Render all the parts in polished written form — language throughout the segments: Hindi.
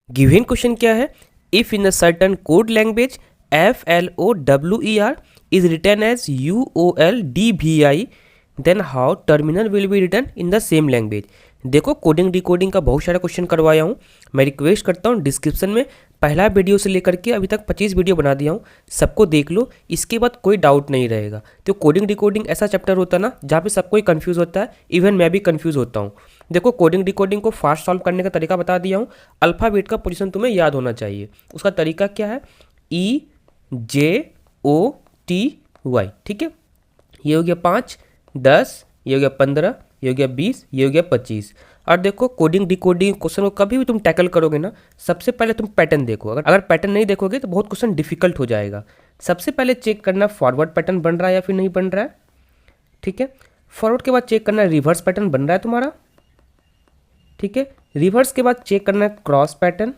गिवन क्वेश्चन क्या है? If in a certain code language FLOWER is written as UOLDVI, then how terminal will be written in the same language। देखो कोडिंग डिकोडिंग का बहुत सारा क्वेश्चन करवाया हूँ। मैं रिक्वेस्ट करता हूँ डिस्क्रिप्शन में पहला वीडियो से लेकर के अभी तक 25 वीडियो बना दिया हूँ, सबको देख लो, इसके बाद कोई डाउट नहीं रहेगा। तो कोडिंग डिकोडिंग ऐसा चैप्टर होता है ना जहाँ पे सबको ही कन्फ्यूज़ होता है, इवन मैं भी कन्फ्यूज़ होता हूँ। देखो कोडिंग डिकोडिंग को फास्ट सॉल्व करने का तरीका बता दिया हूँ। अल्फ़ाबेट का पोजीशन तुम्हें याद होना चाहिए। उसका तरीका क्या है? EJOTY, ठीक है। ये हो गया 5, 10, ये हो गया 15, ये हो गया 20, ये हो गया 25। और देखो कोडिंग डिकोडिंग क्वेश्चन को कभी भी तुम टैकल करोगे ना, सबसे पहले तुम पैटर्न देखो। अगर पैटर्न नहीं देखोगे तो बहुत क्वेश्चन डिफिकल्ट हो जाएगा। सबसे पहले चेक करना फॉरवर्ड पैटर्न बन रहा है या फिर नहीं बन रहा है, ठीक है। फॉरवर्ड के बाद चेक करना रिवर्स पैटर्न बन रहा है तुम्हारा, ठीक है। रिवर्स के बाद चेक करना है क्रॉस पैटर्न,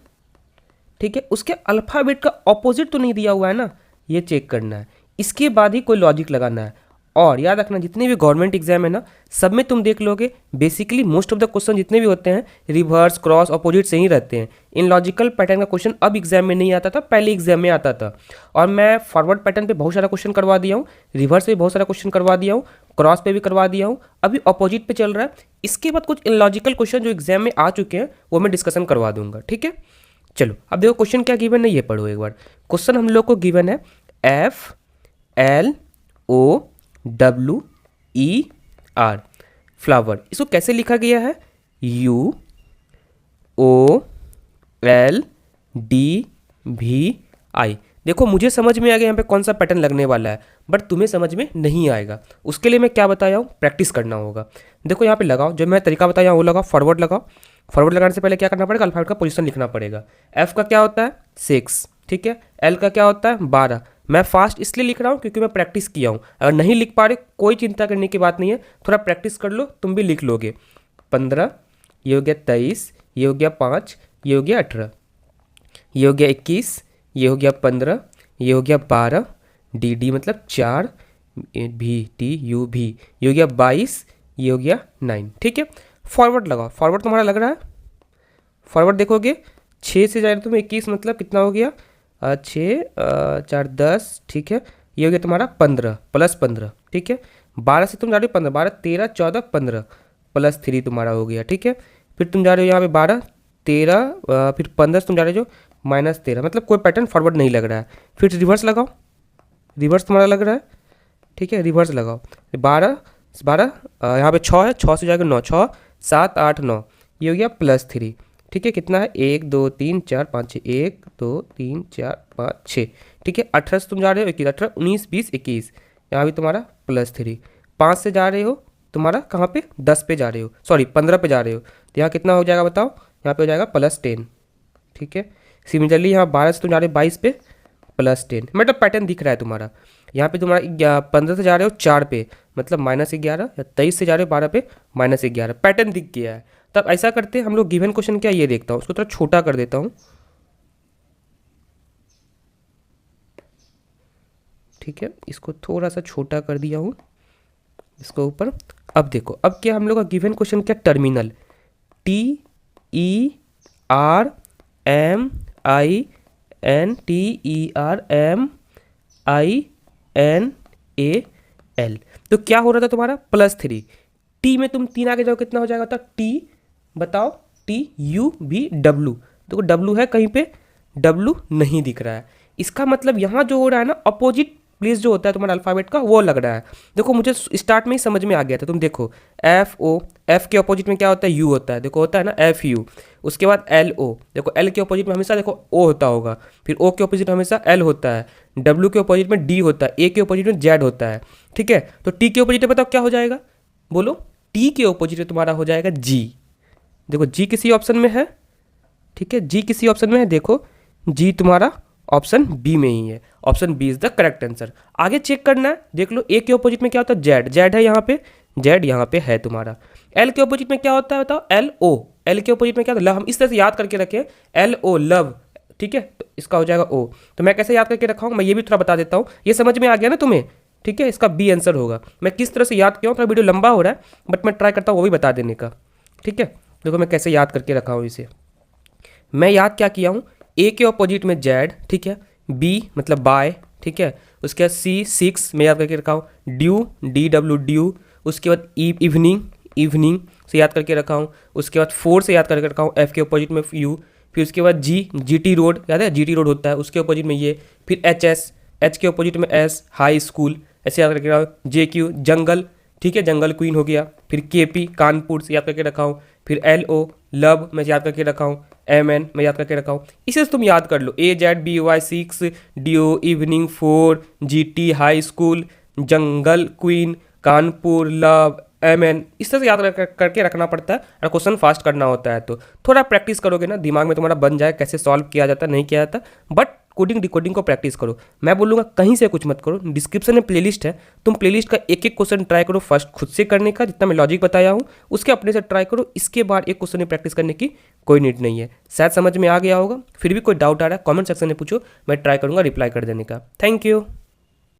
ठीक है। उसके अल्फ़ाबेट का ऑपोजिट तो नहीं दिया हुआ है ना, ये चेक करना है। इसके बाद ही कोई लॉजिक लगाना है। और याद रखना जितने भी गवर्नमेंट एग्जाम है ना, सब में तुम देख लोगे basically most of the question जितने भी होते हैं रिवर्स क्रॉस ऑपोजिट से ही रहते हैं। इन लॉजिकल पैटर्न का क्वेश्चन अब एग्जाम में नहीं आता था, पहले एग्जाम में आता था। और मैं फॉरवर्ड पैटर्न पे बहुत सारा क्वेश्चन करवा दिया हूँ, रिवर्स पे बहुत सारा क्वेश्चन करवा दिया हूँ, क्रॉस पे भी करवा दिया हूँ, अभी ऑपोजिट पे चल रहा है। इसके बाद कुछ इनलॉजिकल क्वेश्चन जो एग्जाम में आ चुके हैं वो मैं डिस्कशन करवा दूंगा, ठीक है। चलो अब देखो क्वेश्चन क्या गिवन है, ये पढ़ो एक बार। क्वेश्चन हम लोग को गिवन है FLOWER, फ्लावर। इसको कैसे लिखा गया है? UOLDVI। देखो मुझे समझ में आ गया यहाँ पे कौन सा पैटर्न लगने वाला है, बट तुम्हें समझ में नहीं आएगा। उसके लिए मैं क्या बताया हूँ, प्रैक्टिस करना होगा। देखो यहाँ पे लगाओ, जो मैं तरीका बताया वो लगाओ, फॉरवर्ड लगाओ। फॉरवर्ड लगाने से पहले क्या करना पड़ेगा? अल्फाबेट का पोजीशन लिखना पड़ेगा। F का क्या होता है? 6, ठीक है। L का क्या होता है? 12। मैं फास्ट इसलिए लिख रहा हूँ क्योंकि मैं प्रैक्टिस किया हूँ। अगर नहीं लिख पा रहे कोई चिंता करने की बात नहीं है, थोड़ा प्रैक्टिस कर लो, तुम भी लिख लोगे। 15, ये हो गया 23, ये हो गया 5, ये हो गया 18, ये हो गया 21, ये हो गया 15, ये हो गया 12, DD मतलब 4, VTUV, ये हो गया 22, ये हो गया 9, ठीक है। फॉरवर्ड लगाओ। फॉरवर्ड तुम्हारा लग रहा है? फॉरवर्ड देखोगे 6 से जा रहे तुम 21 मतलब कितना हो गया? 6 4 10, ठीक है। ये हो गया तुम्हारा 15 प्लस 15, ठीक है। 12 से तुम जा रहे हो 15, 12 13 14 15 प्लस 3 तुम्हारा हो गया, ठीक है। फिर तुम जा रहे हो यहाँ पे 12 13, फिर 15 से तुम जा रहे हो माइनस 13, मतलब कोई पैटर्न फॉरवर्ड नहीं लग रहा है। फिर रिवर्स लगाओ, रिवर्स तुम्हारा लग रहा है, ठीक है। रिवर्स लगाओ। 12 12, यहाँ पे 6 है, 6 से जाएगा 9, 6 7 8 9, ये हो गया प्लस 3, ठीक है। कितना है? 1 2 3 4 5 6, 1 2 3 4 5 6, ठीक है। 18 से तुम जा रहे हो 21, 18 19 20 21, यहाँ भी तुम्हारा प्लस 3। 5 से जा रहे हो तुम्हारा कहाँ पे? 10 पे जा रहे हो, सॉरी 15 पे जा रहे हो, तो यहाँ कितना हो जाएगा बताओ? यहाँ पे हो जाएगा प्लस 10, ठीक है। सिमिलरली यहाँ 12 से तुम जा रहे हो 22 पे प्लस 10, मतलब पैटर्न दिख रहा है तुम्हारा। यहाँ पे तुम्हारा 15 से जा रहे हो 4 पे मतलब माइनस 11, या 23 से जा रहे हो 12 पे माइनस 11, पैटर्न दिख गया है। तब ऐसा करते हैं हम लोग, गिवन क्वेश्चन क्या ये देखता हूँ, उसको थोड़ा छोटा कर देता हूँ, ठीक है। इसको थोड़ा सा छोटा कर दिया हूँ इसको ऊपर। अब देखो अब क्या हम लोग का गिवन क्वेश्चन क्या? Terminal, TERMINAL। तो क्या हो रहा था तुम्हारा? प्लस 3। टी में तुम 3 आगे जाओ कितना हो जाएगा? तो टी बताओ, TUVW। देखो डब्लू है कहीं पे, डब्लू नहीं दिख रहा है। इसका मतलब यहाँ जो हो रहा है ना, अपोजिट प्लेस जो होता है तुम्हारा अल्फ़ाबेट का, वो लग रहा है। देखो मुझे स्टार्ट में ही समझ में आ गया था। तुम देखो FO, F के अपोजिट में क्या होता है? U होता है, देखो होता है ना FU। उसके बाद LO, देखो L के अपोजिट में हमेशा देखो O होता होगा। फिर O के अपोजिट में हमेशा L होता है, W के अपोजिट में D होता है, A के अपोजिट में Z होता है, ठीक है। तो T के अपोजिट में बताओ क्या हो जाएगा? बोलो। T के अपोजिट में तुम्हारा हो जाएगा G। देखो G किसी ऑप्शन में है, ठीक है। G किसी ऑप्शन में है, देखो G तुम्हारा ऑप्शन बी में ही है। Option B is the correct answer. आगे चेक करना है, देख लो ए के ऑपोजिट में क्या होता है? जेड, जेड है यहाँ पे, जेड यहाँ पे है तुम्हारा। एल के ऑपोजिट में क्या होता है बताओ? एल ओ, एल के ऑपोजिट में क्या होता है? लव। हम इस तरह से याद करके रखें, LO लव, ठीक है। तो इसका हो जाएगा O। तो मैं कैसे याद करके रखा हूँ मैं ये भी थोड़ा बता देता हूँ, ये समझ में आ गया ना तुम्हें, ठीक है। इसका बी आंसर होगा। मैं किस तरह से याद किया हूँ, थोड़ा वीडियो लंबा हो रहा है बट मैं ट्राई करता हूँ वो भी बता देने का, ठीक है। देखो मैं कैसे याद करके रखा हूँ इसे। मैं याद क्या किया हूँ, ए के ऑपोजिट में जेड, ठीक है, बी मतलब बाय, ठीक है, उसके बाद सी सिक्स मैं याद करके रखा हूँ, ड्यू डी डब्ल्यू ड्यू, उसके बाद इवनिंग इवनिंग से याद करके रखा हूँ, उसके बाद फोर से याद करके रखा हूँ, एफ के ऑपोजिट में यू, फिर उसके बाद जी टी रोड, याद है जी टी रोड होता है, उसके ऑपोजिट में ये, फिर एच एस, एच के ऑपोजिट में एस हाई स्कूल, ऐसे याद करके रखा हूँ, जे क्यू जंगल, ठीक है, जंगल क्वीन हो गया, फिर के पी कानपुर से याद करके रखा हूँ, फिर एल ओ लव मैं याद करके रखा हूँ, एम एन मैं याद करके रखा हूँ। इसे तुम याद कर लो, A Z B Y six, D O evening four, G T high school, jungle queen, Kanpur, love, M N, इस तरह से याद करके रखना पड़ता है और क्वेश्चन फास्ट करना होता है। तो थोड़ा प्रैक्टिस करोगे ना, दिमाग में तुम्हारा बन जाए कैसे सॉल्व किया जाता नहीं किया जाता, बट कोडिंग डिकोडिंग को प्रैक्टिस करो। मैं बोलूँगा कहीं से कुछ मत करो, डिस्क्रिप्शन में प्लेलिस्ट है, तुम प्लेलिस्ट का एक एक क्वेश्चन ट्राई करो, फर्स्ट खुद से करने का जितना मैं लॉजिक बताया हूँ उसके अपने से ट्राई करो, इसके बाद एक क्वेश्चन में प्रैक्टिस करने की कोई नीड नहीं है। शायद समझ में आ गया होगा, फिर भी कोई डाउट आ रहा है कमेंट सेक्शन में पूछो, मैं ट्राई करूँगा रिप्लाई कर देने का। Thank you.